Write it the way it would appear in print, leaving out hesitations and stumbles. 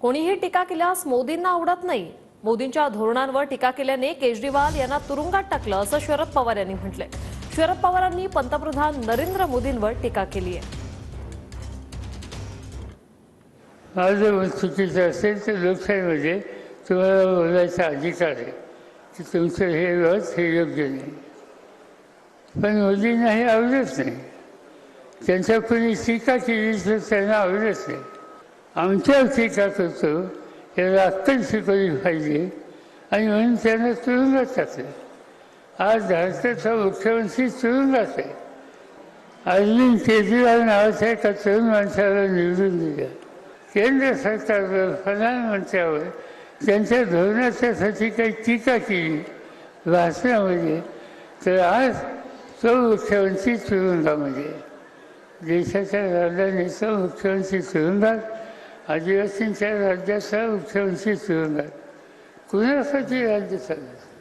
कोणीही टीका केल्यास मोदींना आवडत नाही. मोदींच्या धोरणांवर टीका केल्याने केजरीवाल यांना तुरुंगात टाकलं असं शरद पवार यांनी म्हटलंय. शरद पवारांनी पंतप्रधान नरेंद्र मोदींवर टीका केली आहे. माझं चुकीचं असेल तर लोकशाहीमध्ये तुम्हाला बोलायचा अधिकार आहे की तुमचं हे मत हे योग्य नाही. पण मोदींना हे आवडत नाही. त्यांच्या कोणी टीका केली तर त्यांना आवडत नाही. आमच्यावर टीका करतो याला अक्कल शिकवली पाहिजे आणि म्हणून त्यांना तुरुंगात टाकलं. आज भारताचा मुख्यमंत्री तुरुंगात आहे. अरविंद केजरीवाल नावाच्या एका तरुण माणसाला निवडून दिलं. केंद्र सरकारवर प्रधानमंत्र्यावर त्यांच्या धोरणाच्यासाठी काही टीका केली भाषणामध्ये तर आज तो मुख्यमंत्री तुरुंगामध्ये. देशाच्या राजधानीचा मुख्यमंत्री तुरुंगात, आदिवासींच्या राज्याचा मुख्यमंत्री तुरुंगात. कुणासाठी राज्य चाललं?